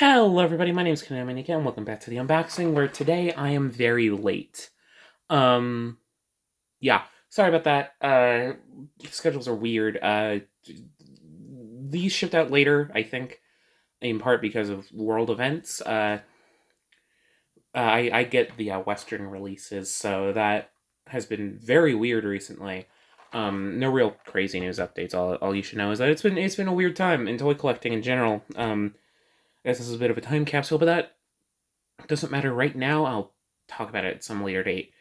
Hello everybody, my name is Kanamanika and welcome back to the unboxing where today I am very late. Um yeah, sorry about that. Schedules are weird. These shipped out later, I think, in part because of world events. I get the Western releases, so that has been very weird recently. No real crazy news updates. All you should know is that it's been a weird time in toy collecting in general. I guess this is a bit of a time capsule, but that doesn't matter right now. I'll talk about it at some later date.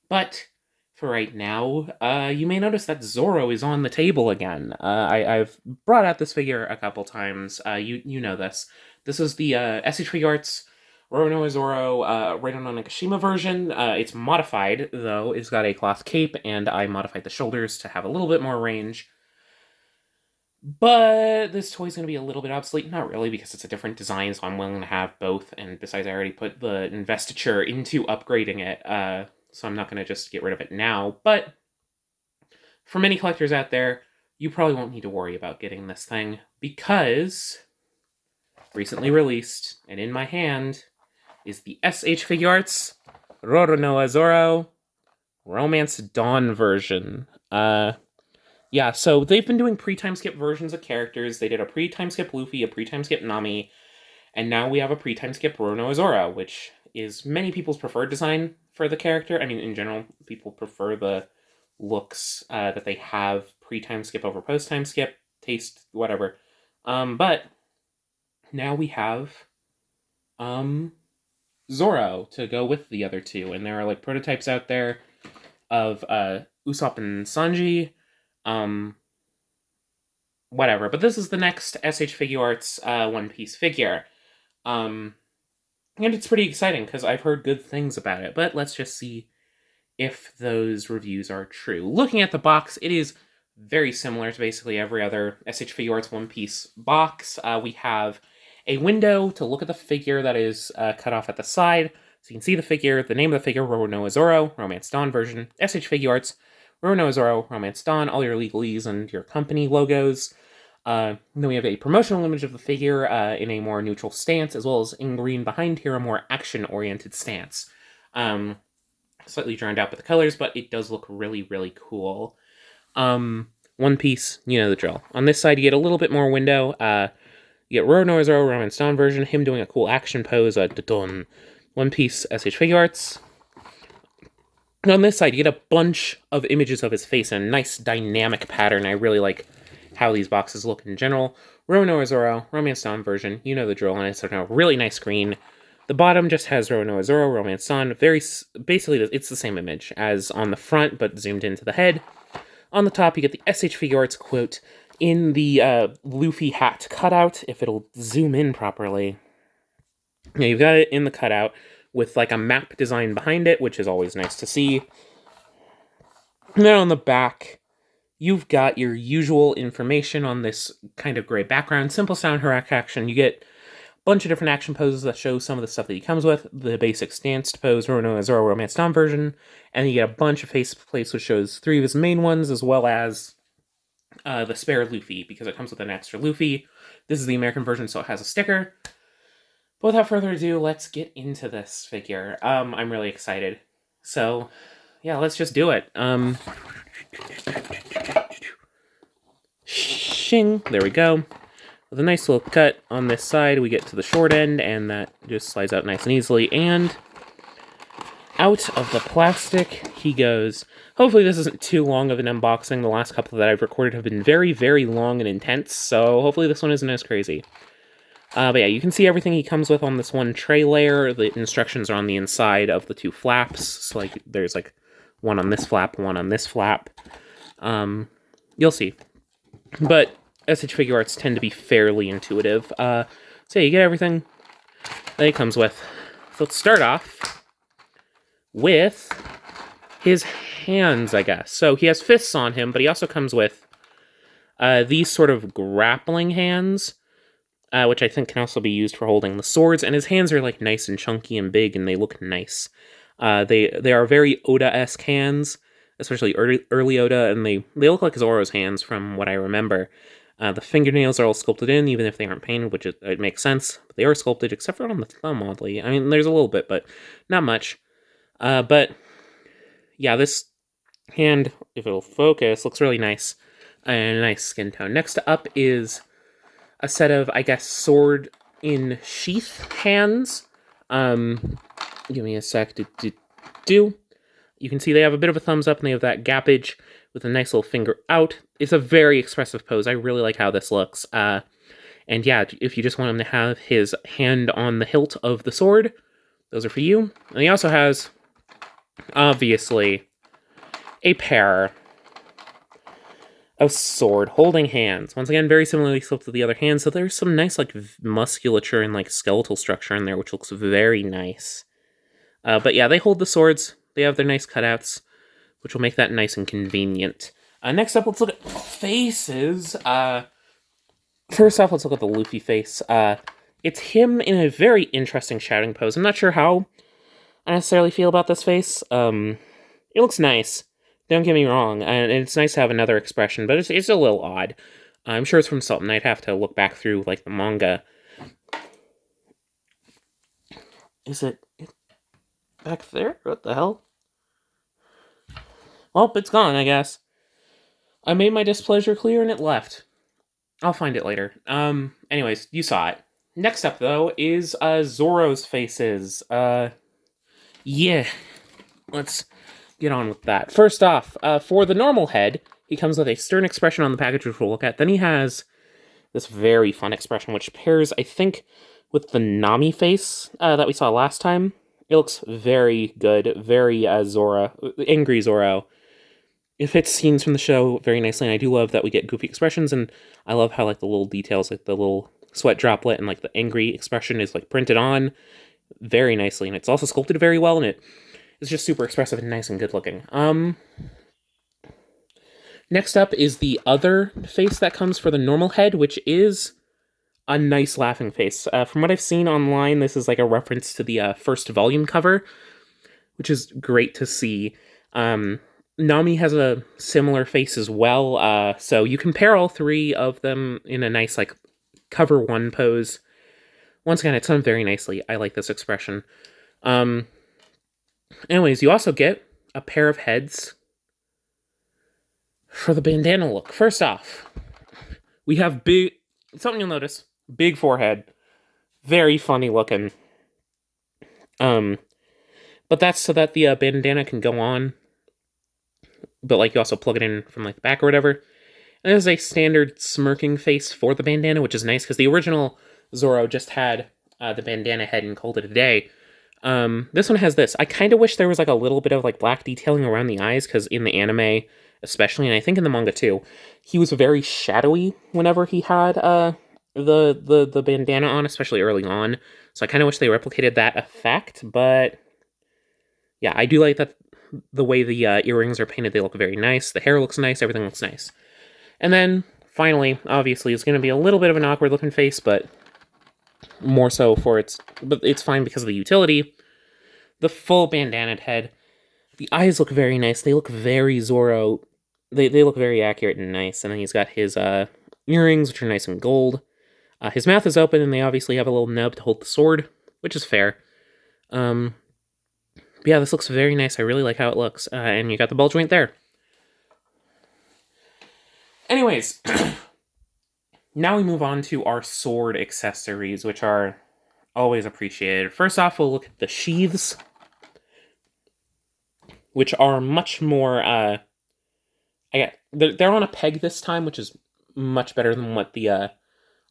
But for right now, you may notice that Zoro is on the table again. I've brought out this figure a couple times. You know this. This is the SH Figuarts Roronoa Zoro Roronoa Nakashima version. It's modified, though. It's got a cloth cape, and I modified the shoulders to have a little bit more range. But this toy's going to be a little bit obsolete. Not really, because it's a different design, so I'm willing to have both. And besides, I already put the investiture into upgrading it, so I'm not going to just get rid of it now. But for many collectors out there, you probably won't need to worry about getting this thing, because recently released, and in my hand, is the SH Figuarts Roronoa Zoro Romance Dawn version. Yeah, so they've been doing pre-time skip versions of characters. They did a pre-time skip Luffy, a pre-time skip Nami, and now we have a pre-time skip Roronoa Zoro, which is many people's preferred design for the character. I mean, in general, people prefer the looks that they have pre-time skip over post-time skip, taste, whatever. But now we have Zoro to go with the other two, and there are like prototypes out there of Usopp and Sanji, whatever. But this is the next SH Figuarts One Piece figure. And it's pretty exciting because I've heard good things about it. But let's just see if those reviews are true. Looking at the box, it is very similar to basically every other SH Figuarts One Piece box. We have a window to look at the figure that is cut off at the side. So you can see the figure, the name of the figure, Roronoa Zoro, Romance Dawn version, SH Figuarts, Roronoa Zoro, Romance Dawn, all your legalese and your company logos. Then we have a promotional image of the figure in a more neutral stance, as well as in green behind here, a more action-oriented stance. Slightly drowned out by the colors, but it does look really, really cool. One Piece, you know the drill. On this side, you get a little bit more window. You get Roronoa Zoro, Romance Dawn version, him doing a cool action pose, One Piece SH Figuarts. And on this side, you get a bunch of images of his face in a nice dynamic pattern. I really like how these boxes look in general. Roronoa Zoro, Romance Dawn version, you know the drill, and it's a really nice green. The bottom just has Roronoa Zoro, Romance Dawn. Basically, it's the same image as on the front, but zoomed into the head. On the top, you get the SH Figuarts quote in the Luffy hat cutout, if it'll zoom in properly. Yeah, you've got it in the cutout with like a map design behind it, which is always nice to see. And then on the back, you've got your usual information on this kind of gray background. Simple sound hack action. You get a bunch of different action poses that show some of the stuff that he comes with. The basic stance pose, Roronoa Zoro Romance Dawn version. And you get a bunch of face plates, which shows 3 of his main ones, as well as the spare Luffy, because it comes with an extra Luffy. This is the American version, so it has a sticker. But without further ado, let's get into this figure. I'm really excited. So, yeah, let's just do it. Shing! There we go. With a nice little cut on this side, we get to the short end, and that just slides out nice and easily. And out of the plastic he goes. Hopefully this isn't too long of an unboxing. The last couple that I've recorded have been very, very long and intense, so hopefully this one isn't as crazy. But yeah, you can see everything he comes with on this one tray layer. The instructions are on the inside of the 2 flaps. So like, there's like one on this flap, one on this flap. You'll see. But SH Figuarts tend to be fairly intuitive. So yeah, you get everything that he comes with. So let's start off with his hands, I guess. So he has fists on him, but he also comes with these sort of grappling hands. Which I think can also be used for holding the swords, and his hands are like nice and chunky and big, and they look nice. They are very Oda-esque hands, especially early Oda, and they look like Zoro's hands from what I remember. The fingernails are all sculpted in, even if they aren't painted, which it makes sense. But they are sculpted, except for on the thumb, oddly. I mean, there's a little bit, but not much. But yeah, this hand, if it'll focus, looks really nice. And a nice skin tone. Next up is a set of, I guess, sword in sheath hands. Give me a sec to do. You can see they have a bit of a thumbs up and they have that gappage with a nice little finger out. It's a very expressive pose. I really like how this looks. And yeah, if you just want him to have his hand on the hilt of the sword, those are for you. And he also has, obviously, a pair of sword-holding hands. Once again, very similarly sculpted to the other hands, so there's some nice, like, musculature and, like, skeletal structure in there, which looks very nice. But yeah, they hold the swords. They have their nice cutouts, which will make that nice and convenient. Next up, let's look at faces. First off, let's look at the Luffy face. It's him in a very interesting shouting pose. I'm not sure how I necessarily feel about this face. It looks nice. Don't get me wrong, and it's nice to have another expression, but it's a little odd. I'm sure it's from something. I'd have to look back through, like, the manga. Is it back there? What the hell? Well, it's gone, I guess. I made my displeasure clear and it left. I'll find it later. Anyways, you saw it. Next up, though, is, Zoro's faces. Yeah. Let's get on with that. First off, for the normal head, he comes with a stern expression on the package, which we'll look at. Then he has this very fun expression, which pairs, I think, with the Nami face that we saw last time. It looks very good, very Zoro, angry Zoro. It fits scenes from the show very nicely, and I do love that we get goofy expressions, and I love how, like, the little details, like the little sweat droplet and, like, the angry expression is, like, printed on very nicely, and it's also sculpted very well, and it's just super expressive and nice and good looking. Next up is the other face that comes for the normal head, which is a nice laughing face. From what I've seen online, this is like a reference to the first volume cover, which is great to see. Nami has a similar face as well, so you can pair all three of them in a nice, like, cover one pose. Once again, it's done very nicely. I like this expression. Anyways, you also get a pair of heads for the bandana look. First off, we have something you'll notice, big forehead, very funny looking. But that's so that the bandana can go on, but, like, you also plug it in from, like, the back or whatever. And there's a standard smirking face for the bandana, which is nice, because the original Zoro just had the bandana head and called it a day. This one has this. I kind of wish there was, like, a little bit of, like, black detailing around the eyes, because in the anime, especially, and I think in the manga too, he was very shadowy whenever he had the bandana on, especially early on. So I kind of wish they replicated that effect, but yeah, I do like that the way the earrings are painted. They look very nice. The hair looks nice. Everything looks nice. And then, finally, obviously, it's going to be a little bit of an awkward-looking face, but more so but it's fine because of the utility. The full bandanaed head. The eyes look very nice. They look very Zoro. They look very accurate and nice. And then he's got his earrings, which are nice and gold. His mouth is open, and they obviously have a little nub to hold the sword, which is fair. But yeah, this looks very nice. I really like how it looks. And you got the ball joint there. Anyways, now we move on to our sword accessories, which are always appreciated. First off, we'll look at the sheaths, which are much more, they're on a peg this time, which is much better than what the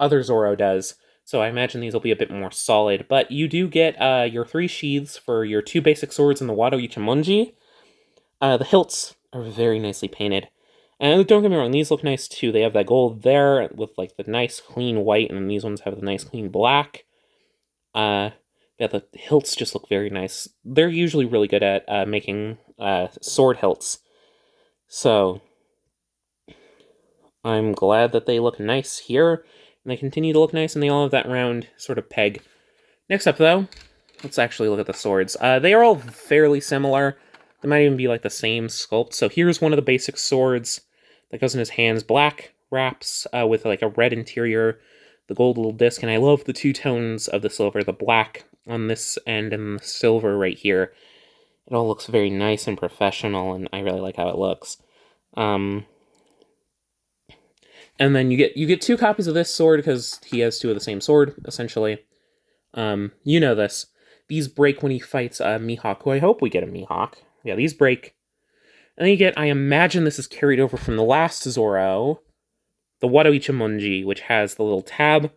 other Zoro does. So I imagine these will be a bit more solid. But you do get your 3 sheaths for your 2 basic swords in the Wado Ichimonji. The hilts are very nicely painted. And don't get me wrong, these look nice too. They have that gold there with, like, the nice clean white, and then these ones have the nice clean black. Yeah, the hilts just look very nice. They're usually really good at making sword hilts. So I'm glad that they look nice here, and they continue to look nice, and they all have that round sort of peg. Next up, though, let's actually look at the swords. They are all fairly similar. They might even be, like, the same sculpt. So here's one of the basic swords that goes in his hands. Black, wraps with like a red interior, the gold little disc, and I love the two tones of the silver, the black on this end and the silver right here. It all looks very nice and professional, and I really like how it looks. And then you get 2 copies of this sword because he has 2 of the same sword, essentially. You know this. These break when he fights Mihawk, who I hope we get a Mihawk. Yeah, these break. And then you get, I imagine this is carried over from the last Zoro, the Wado Ichimonji, which has the little tab,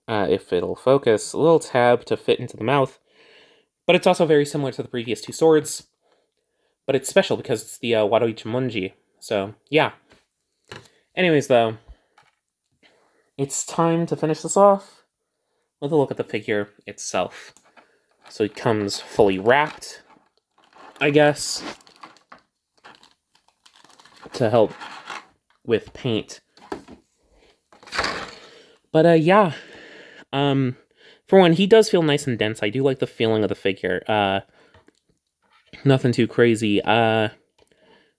if it'll focus, a little tab to fit into the mouth. But it's also very similar to the previous 2 swords. But it's special because it's the Wado Ichimonji. So, yeah. Anyways, though, it's time to finish this off with a look at the figure itself. So it comes fully wrapped, I guess, to help with paint. But, yeah. For one, he does feel nice and dense. I do like the feeling of the figure. Nothing too crazy. But,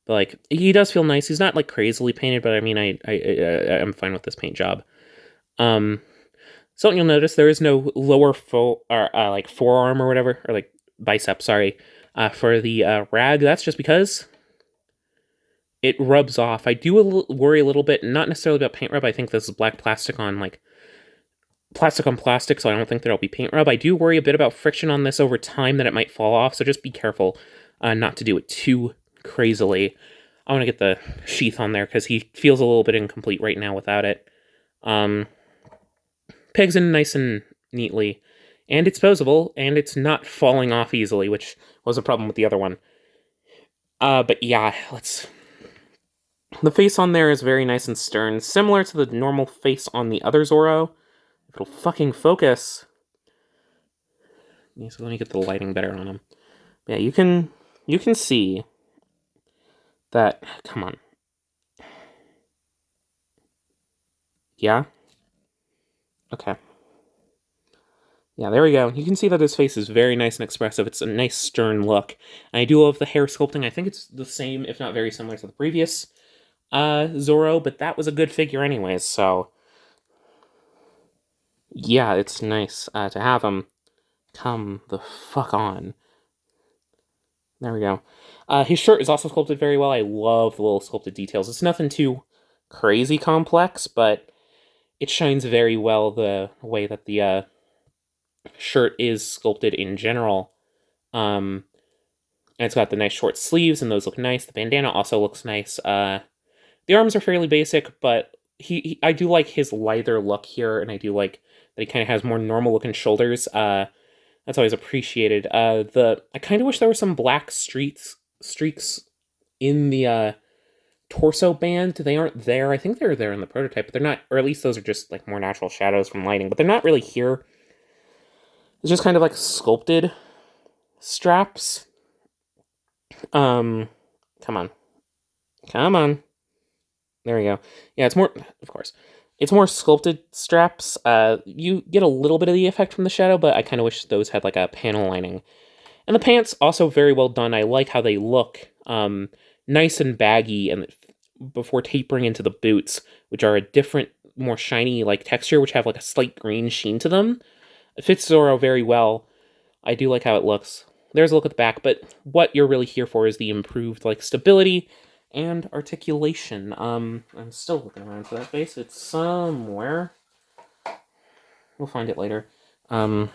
like, he does feel nice. He's not, like, crazily painted, but I mean, I'm fine with this paint job. Something you'll notice, there is no lower like, forearm or whatever, or, like, bicep, sorry, for the rag. That's just because it rubs off. I do worry a little bit, not necessarily about paint rub. I think this is black plastic on, like, plastic on plastic, so I don't think there'll be paint rub. I do worry a bit about friction on this over time, that it might fall off, so just be careful not to do it too crazily. I want to get the sheath on there, because he feels a little bit incomplete right now without it. Pegs in nice and neatly, and it's posable, and it's not falling off easily, which was a problem with the other one. But yeah, the face on there is very nice and stern, similar to the normal face on the other Zoro. If it'll fucking focus. Yeah, so let me get the lighting better on him. Yeah, you can see that. Come on. Yeah? Okay. Yeah, there we go. You can see that his face is very nice and expressive. It's a nice stern look. And I do love the hair sculpting. I think it's the same, if not very similar to the previous Zoro, but that was a good figure anyways, so yeah, it's nice to have him come the fuck on. There we go. His shirt is also sculpted very well. I love the little sculpted details. It's nothing too crazy complex, but it shines very well the way that the shirt is sculpted in general. And it's got the nice short sleeves, and those look nice. The bandana also looks nice. The arms are fairly basic, but I do like his lighter look here, and I do like that he kind of has more normal looking shoulders. That's always appreciated. I kind of wish there were some black streaks in the torso band. They aren't there. I think they're there in the prototype, but they're not, or at least those are just like more natural shadows from lighting, but they're not really here. It's just kind of like sculpted straps. Come on. There we go. Yeah, it's more, of course, it's more sculpted straps. You get a little bit of the effect from the shadow, but I kind of wish those had like a panel lining. And the pants, also very well done. I like how they look. Nice and baggy, and before tapering into the boots, which are a different, more shiny like texture, which have like a slight green sheen to them. It fits Zoro very well. I do like how it looks. There's a look at the back, but what you're really here for is the improved like stability and articulation. I'm still looking around for that face. It's somewhere. We'll find it later. I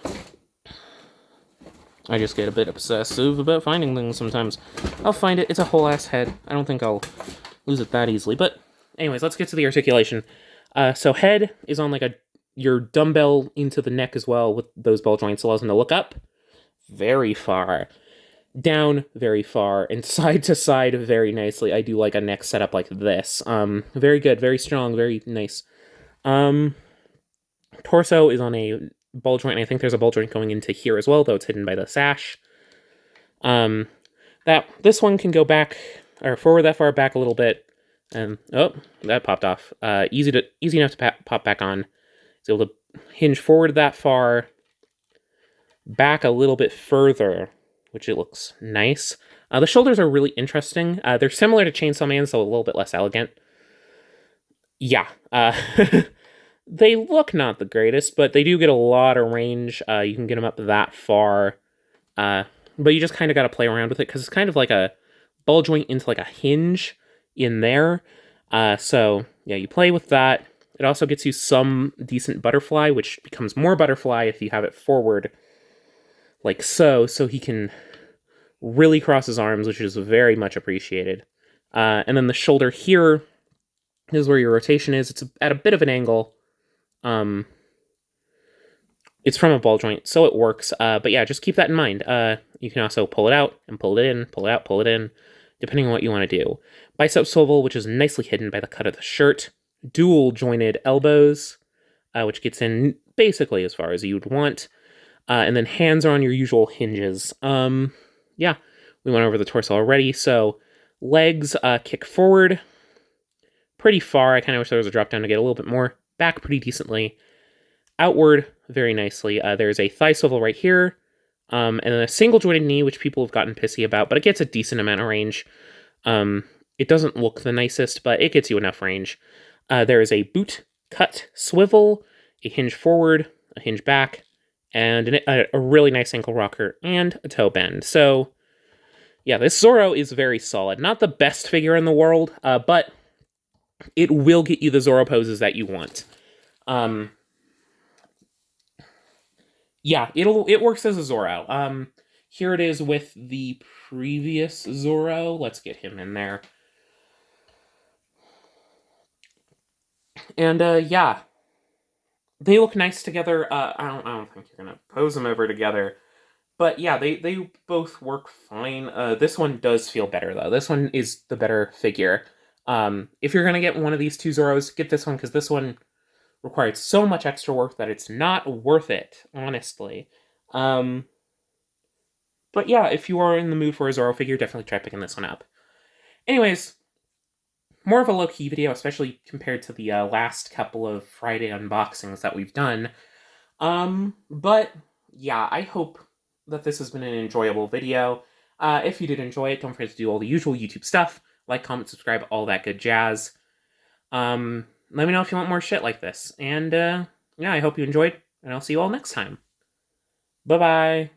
just get a bit obsessive about finding things sometimes. I'll find it. It's a whole ass head. I don't think I'll lose it that easily. But anyways, let's get to the articulation. So head is on like your dumbbell into the neck as well, with those ball joints. Allows them to look up very far, down very far, and side to side very nicely. I do like a neck setup like this. Very good, very strong, very nice. Torso is on a ball joint, and I think there's a ball joint going into here as well, though it's hidden by the sash. This one can go back or forward that far, back a little bit, and oh, that popped off. Easy enough to pop back on. It's able to hinge forward that far, back a little bit further, which it looks nice. The shoulders are really interesting. They're similar to Chainsaw Man, so a little bit less elegant. Yeah, they look not the greatest, but they do get a lot of range. You can get them up that far, uh, but you just kind of got to play around with it because it's kind of like a ball joint into like a hinge in there. So yeah, you play with that. It also gets you some decent butterfly, which becomes more butterfly if you have it forward, like so. So he can really cross his arms, which is very much appreciated. And then the shoulder here is where your rotation is. It's at a bit of an angle. Um, it's from a ball joint, so it works. But yeah, just keep that in mind. You can also pull it out and pull it in, pull it out, pull it in, depending on what you want to do. Bicep swivel, which is nicely hidden by the cut of the shirt. Dual jointed elbows, which gets in basically as far as you'd want. And then hands are on your usual hinges. Yeah, we went over the torso already. So legs kick forward pretty far. I kind of wish there was a drop down to get a little bit more. Back pretty decently. Outward very nicely. There's a thigh swivel right here. And then a single jointed knee, which people have gotten pissy about, but it gets a decent amount of range. It doesn't look the nicest, but it gets you enough range. There is a boot cut swivel, a hinge forward, a hinge back, and a really nice ankle rocker, and a toe bend. So, yeah, this Zoro is very solid. Not the best figure in the world, but it will get you the Zoro poses that you want. Yeah, it works as a Zoro. Here it is with the previous Zoro. Let's get him in there. And yeah, they look nice together. I don't think you're gonna pose them over together, but yeah, they both work fine. This one does feel better though. This one is the better figure. If you're gonna get one of these two Zoros, get this one because this one required so much extra work that it's not worth it, honestly. Um, but yeah, if you are in the mood for a Zoro figure, definitely try picking this one up. Anyways, more of a low-key video, especially compared to the last couple of Friday unboxings that we've done. But yeah, I hope that this has been an enjoyable video. If you did enjoy it, don't forget to do all the usual YouTube stuff. Like, comment, subscribe, all that good jazz. Let me know if you want more shit like this. And, yeah, I hope you enjoyed, and I'll see you all next time. Bye-bye.